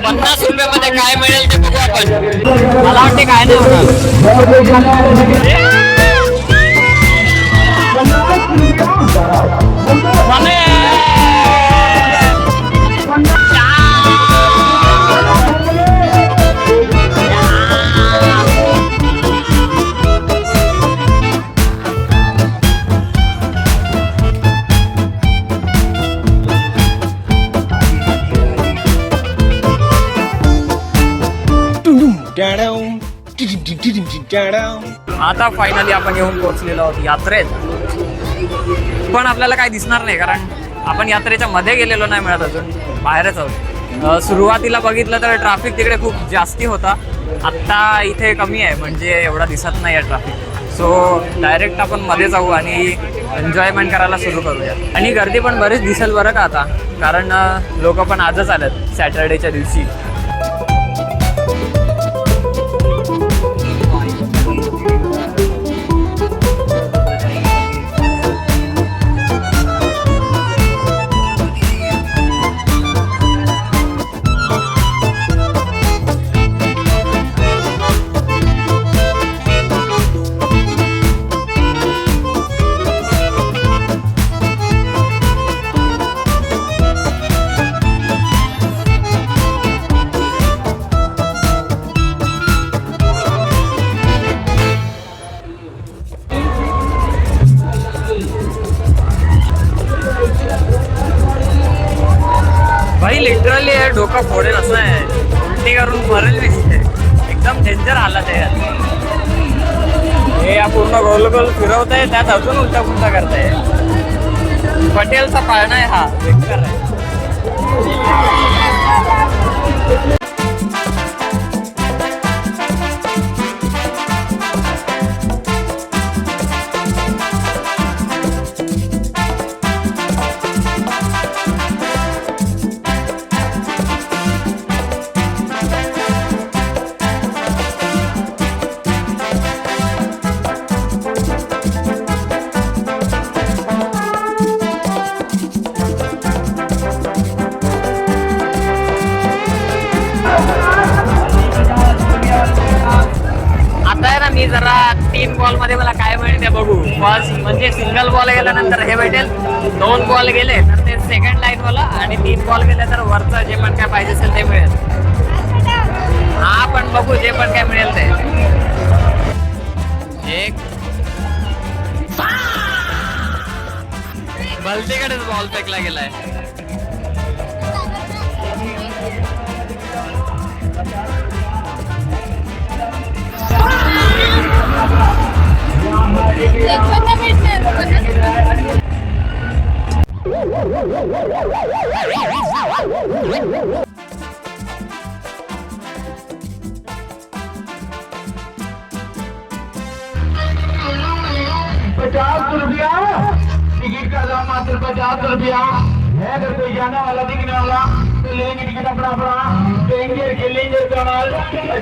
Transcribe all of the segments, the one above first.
₹50 काय मिळेल ते बघू आपण. मला वाटते काय नाही आता फायनली आपण येऊन पोहोचलेलो आहोत यात्रेत. पण आपल्याला काय दिसणार नाही कारण आपण यात्रेच्या मध्ये गेलेलो नाही मिळत अजून, बाहेरच आहोत. सुरुवातीला बघितलं तर ट्रॅफिक तिकडे खूप जास्ती होता, आत्ता इथे कमी आहे म्हणजे एवढा दिसत नाही आहे ट्रॅफिक. सो डायरेक्ट आपण मध्ये जाऊ आणि एन्जॉयमेंट करायला सुरू करूया. आणि गर्दी पण बरीच दिसेल बरं का आता, कारण लोक पण आजच आलेत सॅटर्डेच्या दिवशी. भाई लिटरली आहे डोकं फोडेल असं आहे, उलटी करून मरेल मी तिथे. एकदम डेंजर हालत आहे. हे या पूर्ण गोल गोल फिरवत आहे, त्यात अजून उलटा पुलटा करताय. पटेलचा पाळणा आहे हा, बेकार आहे. मी जरा 3 बॉल मध्ये मला काय मिळेल ते बघू. फर्स्ट म्हणजे सिंगल बॉल गेल्यानंतर हे भेटेल, 2 बॉल गेले तर ते सेकंड लाईन वाला, आणि 3 बॉल गेले तर वरचं जे पण काय पाहिजे असेल ते मिळेल. हा पण बघू जे पण काय मिळेल ते. एक भलतीकडेच बॉल फेकला गेलाय. ₹50 टिकट का दाम मात्र ₹50 है. अगर कोई जाने वाला दिखने वाला तो लेंगे टिकट अपना अपना. डेंजर के लेंजर कमाल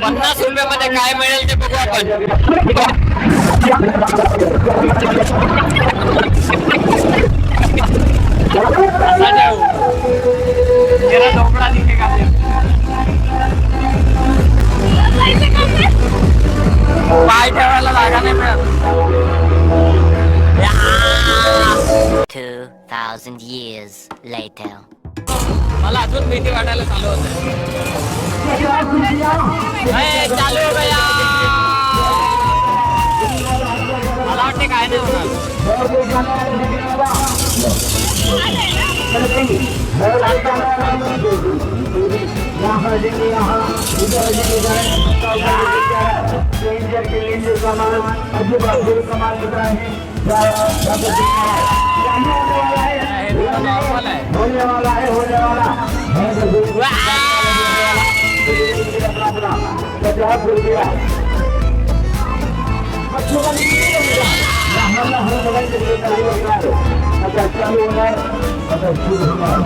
₹50 मध्ये काय मिळेल ते बघू आपण. ढोकळा दिखेगा. पाय ठेवायला जागा नाही मिळत. 2000 years later. मला अजून भीती वाटायला चालू होत. चालू हो गया. मला वाटते काय नाही होणार. होने वाला है ₹50. आता चालू होणार. आता सुरू होणार.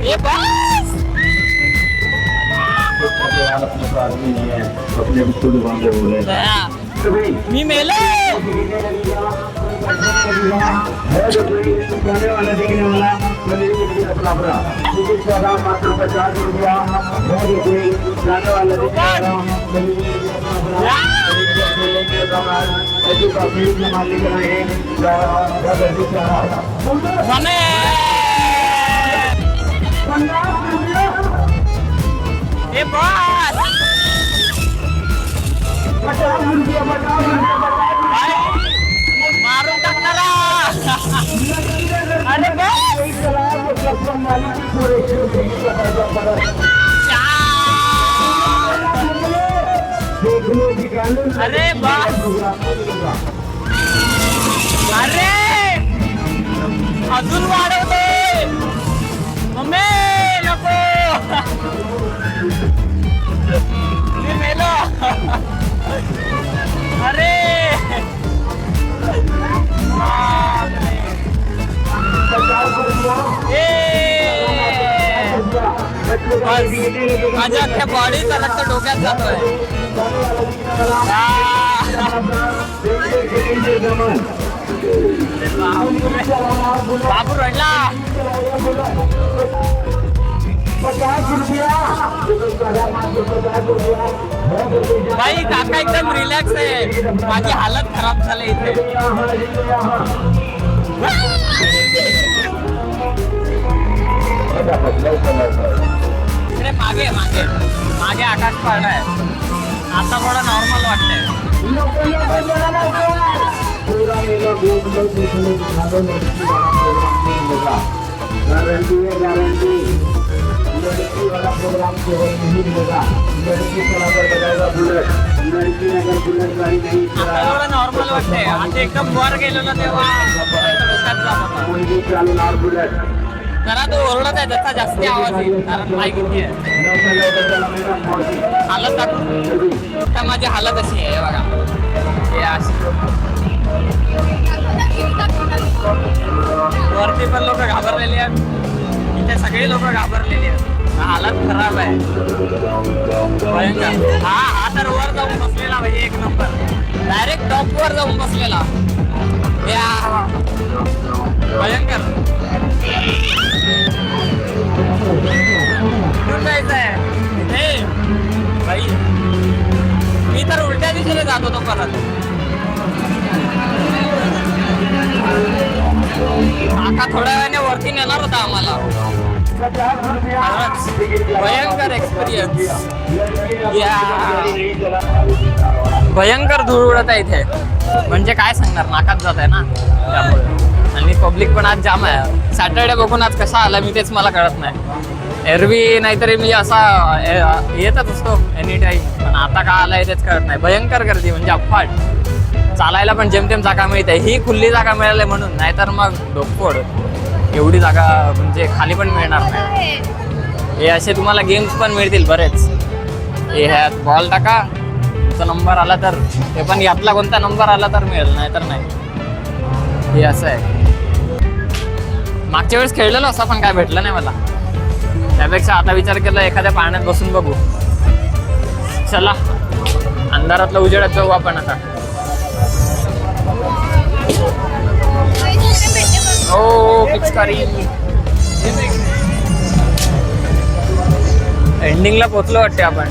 ये बस. आदमी नहीं है, अपने खुद बांधे हुए हैं. मी मेलो. जाने वाला देखने वाला अपना अपना टिकट का दाम मात्र 50 रुपया जाने वाला देखने वाला ऐसी काफी मालिक रहे मने ए बॉस 50 रुपया मारून टाकणारा. अरे अरे बॉस अरे अजून वाढवते मम्मी नको मी मेलो. अरे माझ्या अख्ख्या बॉडीचा रक्त डोक्यात जातोय. बाबू रडला. 50 रुपया भाई काका एकदम रिलॅक्स आहे. माझी हालत खराब झाली इथे. इकडे मागे मागे मागे आकाश पाळलाय. आता थोडं नॉर्मल वाटतंय. गारंटी है गारंटी लड़की वाला प्रोग्राम केवल नहीं मिलेगा. लड़की चलाकर बताएगा बुलेट. लड़की अगर बुलेट गाड़ी नहीं आता थोडं नॉर्मल वाटतंय. आता एकदम वर गेलो ना तेव्हा डोक्यात जात होता. मुलगी चालवणार बुलेट. जरा तो ओरडत आहे त्याचा जास्ती आवाज येईल कारण माईक किती आहे. हालत दाखव. आता माझी हालत अशी आहे बघा. हे अशी वरती पण लोक घाबरलेली आहेत. इथे सगळी लोक घाबरलेली आहेत. हालत खराब आहे भयंकर. हा तर वर जाऊन बसलेला म्हणजे एक नंबर. डायरेक्ट टॉप वर जाऊन बसलेला. या भयंकर. कुठून जायचंय हे भाई. मी तर उलट्या दिशेने जात होतो परत. काका थोड्या वेळाने वरती नेणार होता आम्हाला. भयंकर एक्सपिरियन्स. भयंकर धूळ उडत आहे इथे. म्हणजे काय सांगणार नाकात जात आहे ना त्यामुळे. आणि पब्लिक पण आज जाम आहे. सॅटर्डे बघून आज कसा आला मी तेच मला कळत नाही. एरवी नाहीतरी मी असा येतच असतो एनी टाईम. पण आता का आलाय तेच कळत नाही. भयंकर गर्दी म्हणजे अफाट. चालायला पण जेमतेम जागा मिळते. ही खुली जागा मिळाली म्हणून. नाहीतर मग डोकफोड. एवढी जागा म्हणजे खाली पण मिळणार नाही. हे असे तुम्हाला गेम्स पण मिळतील बरेच. हे ह्यात बॉल टाका. तुमचा नंबर आला तर ते पण यातला कोणता नंबर आला तर मिळेल नाहीतर नाही. हे असं आहे. मागच्या वेळेस खेळलेलो असं पण काय भेटलं नाही मला. त्यापेक्षा आता विचार केला एखाद्या पाण्यात बसून बघू. चला अंधारातलं उजेडात जाऊ आपण आता. ओ पिचकारी. एंडिंगला पोहोचलो वाटते आपण.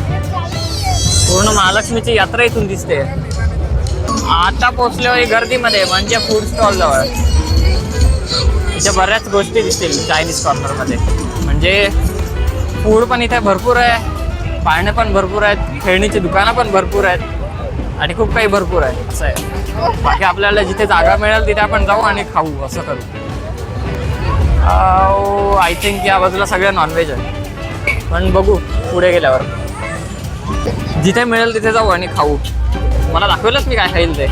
पूर्ण महालक्ष्मीची यात्रा इथून दिसते. आता पोहोचलो गर्दीमध्ये म्हणजे फूड स्टॉल जवळ. इथे बऱ्याच गोष्टी दिसतील चायनीज कॉर्नरमध्ये. म्हणजे फूड पण इथे भरपूर आहे. पाळणे पण भरपूर आहेत. खेळणीची दुकानं पण भरपूर आहेत. आणि खूप काही भरपूर आहे असं आहे. बाकी आपल्याला जिथे जागा मिळेल तिथे आपण जाऊ आणि खाऊ असं करू. आय थिंक या बाजूला सगळं नॉनव्हेज आहे. पण बघू पुढे गेल्यावर. जिथे मिळेल तिथे जाऊ आणि खाऊ. मला दाखवलंच मी काय खाईल ते.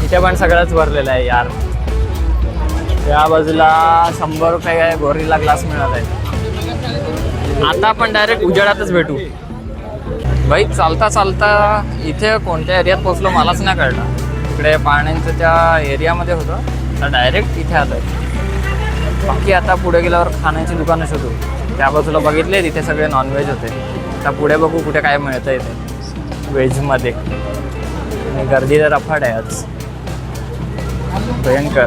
इथे पण सगळंच भरलेलं आहे यार. या बाजूला 100 रुपये गोरीला ग्लास मिळत आहे. आता आपण डायरेक्ट उजेडातच भेटू. बाई चालता चालता इथे कोणत्या एरियात पोहोचलो मलाच नाही कळलं. इकडे पाण्याचं त्या एरियामध्ये होतं तर डायरेक्ट इथे आलं आहे. बाकी आता पुढे गेल्यावर खाण्याची दुकानं शोधू. त्या बाजूला बघितले तिथे सगळे नॉनव्हेज होते. आता पुढे बघू कुठे काय मिळतं इथे व्हेजमध्ये. आणि गर्दी तर अफाट आहे आज, भयंकर.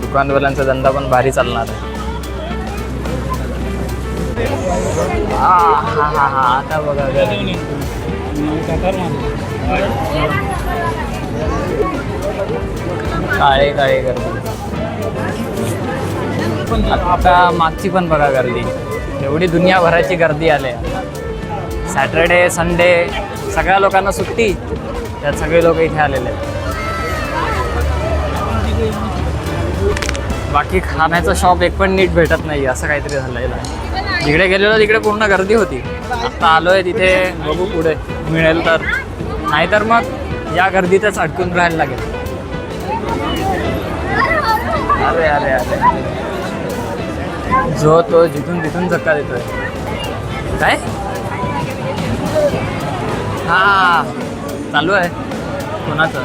दुकानवाल्यांचा धंदा पण भारी चालणार आहे. हा हा हा हा, आता बघा गर्दी. काळे काळे गर्दी. आता मागची पण बघा गर्दी, एवढी दुनियाभराची गर्दी आली. सॅटरडे संडे सगळ्या लोकांना सुट्टी, त्यात सगळे लोक इथे आलेले आहेत. बाकी खाण्याचं शॉप एक पण नीट भेटत नाही, असं काहीतरी झालेलं आहे. जिकडे गेलेलो तिकडे पूर्ण गर्दी होती. आत्ता आलो आहे तिथे, बघू पुढे मिळेल तर, नाहीतर मग या गर्दीतच अडकून राहायला लागेल. अरे अरे अरे, जो तो जिथून तिथून धक्का देतोय. काय हा चालू आहे कोणाचं?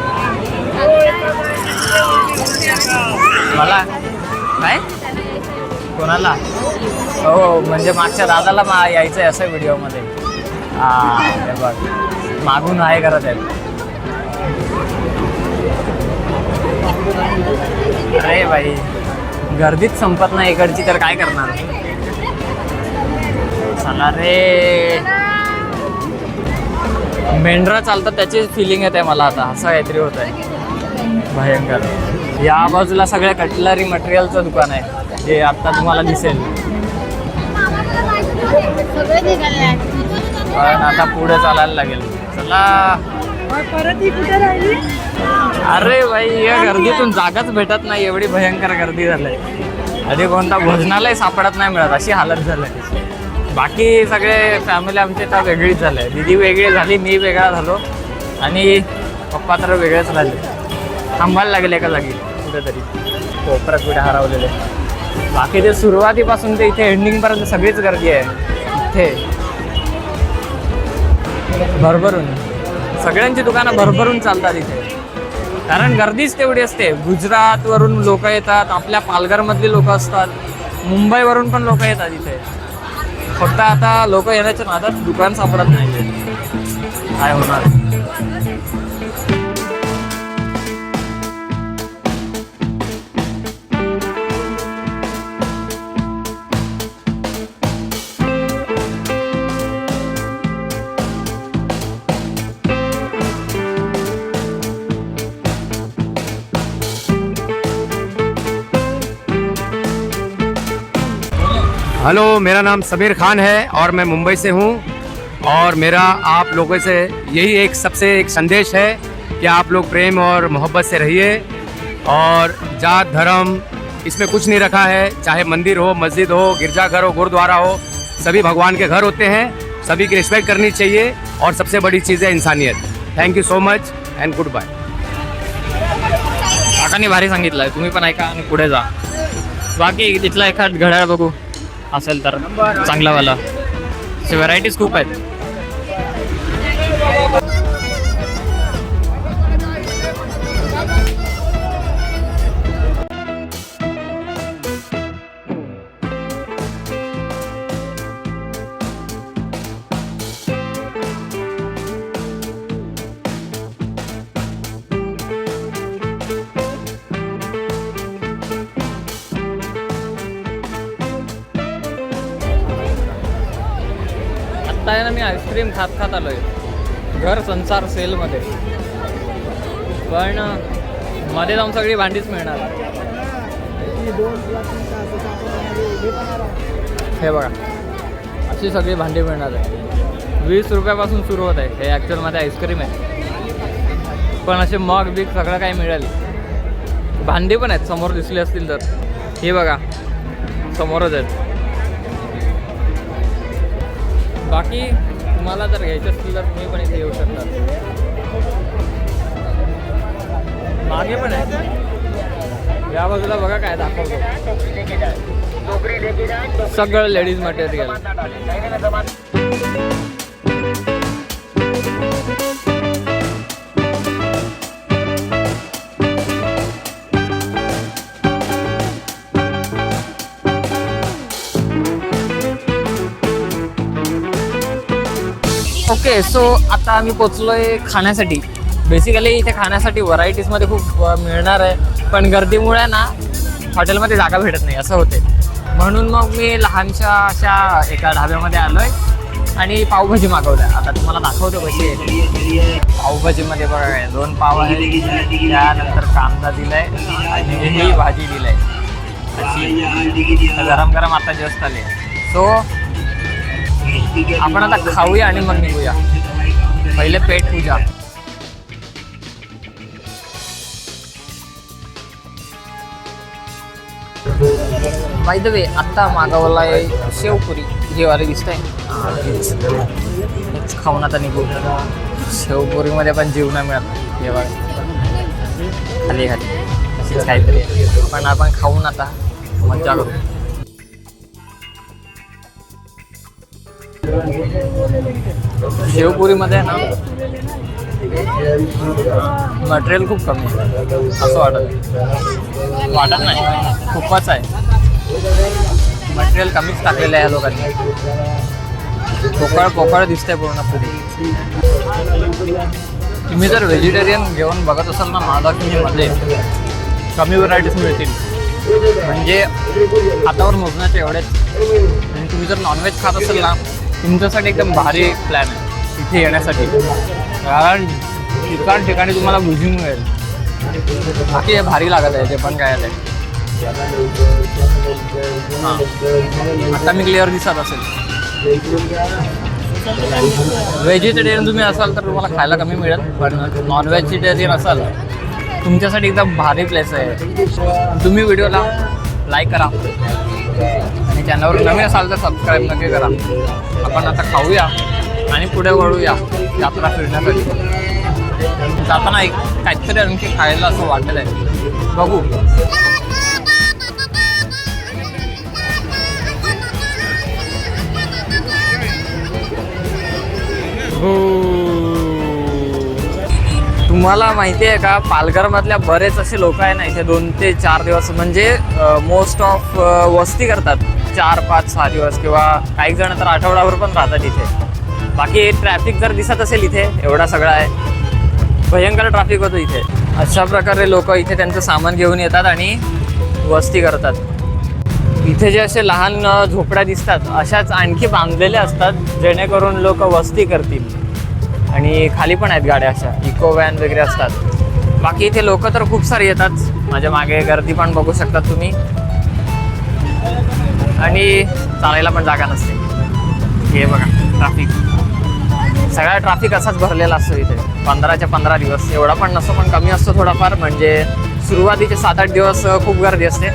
मला काय कोणाला? हो म्हणजे मागच्या दादाला यायचं आहे असं व्हिडिओमध्ये. हा हे बघ, मागून आहे करत आहे. अरे बाई, गर्दीत संपत नाही इकडची, तर काय करणार. चला रे, मेंढरा चालतात त्याची फिलिंग येते मला आता, असं काहीतरी होत आहे भयंकर. या बाजूला सगळ्या कटलरी मटेरियलचं दुकान आहे, जे आता तुम्हाला दिसेल. पण आता पुढे चालायला लागेल. चला. अरे बाई, या गर्दीतून जागाच भेटत नाही, एवढी भयंकर गर्दी झाली. आधी कोणता भोजनालय सापडत नाही मिळत, अशी हालत झाली. बाकी सगळे फॅमिली आमची तर वेगळीच झाले. दीदी वेगळी झाली, मी वेगळा झालो, आणि पप्पा तर वेगळेच राहिले. थांबायला लागले एका जागी कुठेतरी, कोपऱ्यात कुठे हरवलेले. बाकी ते सुरुवातीपासून ते इथे एंडिंगपर्यंत सगळीच गर्दी आहे. इथे भरभरून सगळ्यांची दुकानं भरभरून चालतात इथे, कारण गर्दीच तेवढी असते. गुजरातवरून लोक येतात, आपल्या पालघरमधली लोक असतात, मुंबईवरून पण लोक येतात इथे. फक्त आता लोक येण्याच्या नादात दुकान सापडत नाही. काय होणार. हेलो, मेरा नाम समीर खान है और मैं मुंबई से हूँ. और मेरा आप लोगों से यही सबसे एक संदेश है कि आप लोग प्रेम और मोहब्बत से रहिए. और जात धर्म इसमें कुछ नहीं रखा है, चाहे मंदिर हो, मस्जिद हो, गिरजाघर हो, गुरुद्वारा हो, सभी भगवान के घर होते हैं. सभी की रिस्पेक्ट करनी चाहिए, और सबसे बड़ी चीज़ है इंसानियत. Thank you so much and goodbye. काकांनी भारी सांगितलं, तुम्ही पण ऐका आणि पुढे जा. बाकी तिथला एखाद घड्याळ बघू असेल तर चांगलावाला. असे व्हरायटीज खूप आहेत. आत्ता आहे ना, मी आईस्क्रीम खात आलोय घर संसार सेलमध्ये. पण मध्ये जाऊन सगळी भांडीच मिळणार. हे बघा, अशी सगळी भांडी मिळणार आहे. 20 रुपयापासून सुरू होत आहे. हे ॲक्च्युअलमध्ये आईस्क्रीम आहे, पण असे मग बिग सगळं काही मिळेल. भांडी पण आहेत, समोर दिसली असतील तर. हे बघा समोरच आहेत. बाकी तुम्हाला जर घ्यायचं असतील तर तुम्ही पण इथे येऊ शकता. मागे पण आहे, या बाजूला बघा काय दाखवतो. सगळं लेडीज मटेरियल. ओके, सो आता आम्ही पोचलोय खाण्यासाठी. बेसिकली इथे खाण्यासाठी व्हरायटीजमध्ये खूप मिळणार आहे, पण गर्दीमुळे ना हॉटेलमध्ये जागा भेटत नाही असं होते. म्हणून मग मी लहानशा अशा एका ढाब्यामध्ये आलो आहे आणि पावभाजी मागवल्या. आता तुम्हाला दाखवतो कशी आहे. पावभाजीमध्ये बघा 2 पाव आहेत, त्यानंतर कांदा दिलाय आणि ही भाजी दिलाय अशी गरम गरम आता जस्ट आले. सो आपण आता खाऊया आणि मग निघूया. पहिले पेट पूजा. बाय द वे आत्ता मागवलाय शेवपुरी, हे वाले दिसतंय. हेच खाऊन आता निघू. शेवपुरीमध्ये पण जीव नाही मिळत. हे बघा खाली खाली अशीच काहीतरी आहे. पण आपण खाऊन आता मज्जा करू. शेवपुरीमध्ये ना मटेरियल खूप कमी आहे असं वाटत नाही. खूपच आहे मटेरियल, कमीच टाकलेलं आहे या लोकांनी. पोकळ दिसतंय पूर्ण पुरी. तुम्ही जर व्हेजिटेरियन जेवण बघत असाल ना महालक्ष्मीमध्ये कमी व्हरायटीज मिळतील, म्हणजे हातावर मोजण्याचे एवढेच. आणि तुम्ही जर नॉनव्हेज खात असाल ना तुमच्यासाठी एकदम भारी प्लॅन आहे इथे येण्यासाठी, कारण ठिकाणी तुम्हाला भुजिंग मिळेल. बाकी हे भारी लागत आहे जे पण काय आहे. हां आता मी क्लिअर दिसत असेल. व्हेजिटेरियन तुम्ही असाल तर तुम्हाला खायला कमी मिळेल, पण नॉन व्हेजिटेरियन असाल तुमच्यासाठी एकदम भारी प्लेस आहे. तुम्ही व्हिडिओला लाईक करा आणि चॅनलवर नवीन असाल तर सबस्क्राईब नक्की करा. आपण आता खाऊया आणि पुढे वळूया यात्रा फिरण्यासाठी. जाताना एक काहीतरी आणखी खायला असं वाटलं आहे, बघू. तुम्हाला माहिती आहे का पालघरमधल्या बरेच असे लोक आहे ना इथे 2 ते 4 दिवस म्हणजे मोस्ट ऑफ वस्ती करतात. 4, 5, 6 दिवस किंवा काही जण तर आठवड्यावर पण राहतात इथे. बाकी ट्रॅफिक जर दिसत असेल इथे एवढा सगळा आहे, भयंकर ट्रॅफिक होतं इथे. अशा प्रकारे लोक इथे त्यांचं सामान घेऊन येतात आणि वस्ती करतात. इथे जे असे लहान झोपड्या दिसतात अशाच आणखी बांधलेल्या असतात जेणेकरून लोक वस्ती करतील. आणि खाली पण आहेत गाड्या अशा इको व्हॅन वगैरे असतात. बाकी इथे लोक तर खूप सारे येतात. माझ्या मागे गर्दी पण बघू शकतात तुम्ही. आणि चालायला पण जागा नसते. हे बघा ट्रॅफिक, सगळा ट्रॅफिक असाच भरलेला असतो इथे. 15च्या 15 दिवस एवढा पण नसतो, पण कमी असतो थोडाफार. म्हणजे सुरुवातीचे 7-8 दिवस खूप गर्दी असते.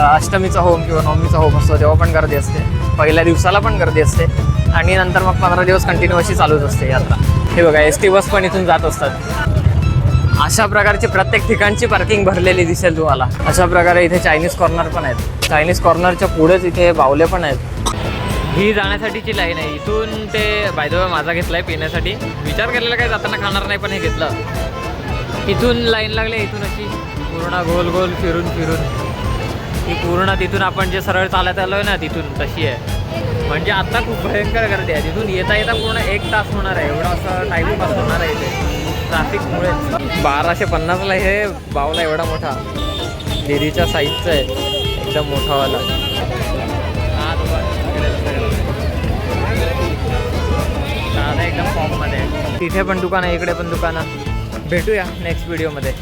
अष्टमीचा होम किंवा नवमीचा होम असतो तेव्हा पण गर्दी असते. पहिल्या दिवसाला पण गर्दी असते आणि नंतर मग 15 दिवस कंटिन्यू अशी चालूच असते यात्रा. हे बघा एसटी बस पण इथून जात असतात. अशा प्रकारची प्रत्येक ठिकाणची पार्किंग भरलेली दिसेल तुम्हाला. अशा प्रकारे इथे चायनीज कॉर्नर पण आहेत. चायनीज कॉर्नरच्या पुढेच इथे बावले पण आहेत. ही जाण्यासाठीची लाईन आहे. इथून ते बाय द वे माझा घेतलाय पिण्यासाठी. विचार केलेला काय जाताना खाणार नाही, पण हे घेतलं. इथून लाईन लागली, इथून अशी पूर्ण गोल गोल फिरून ही पूर्ण तिथून आपण जे सरळ चालत आलोय ना तिथून तशी आहे. म्हणजे आता खूप भयंकर गर्दी आहे. तिथून येता पूर्ण 1 तास होणार आहे. एवढा असं टाईमपास होणार आहे इथे ट्रॅफिकमुळे. 1250ला हे बावला एवढा मोठा डेरीच्या साईजचा आहे, एकदम मोठावाला. दादा एकदम फॉर्ममध्ये आहे. तिथे पण दुकान आहे, इकडे पण दुकानं. भेटूया नेक्स्ट व्हिडिओमध्ये.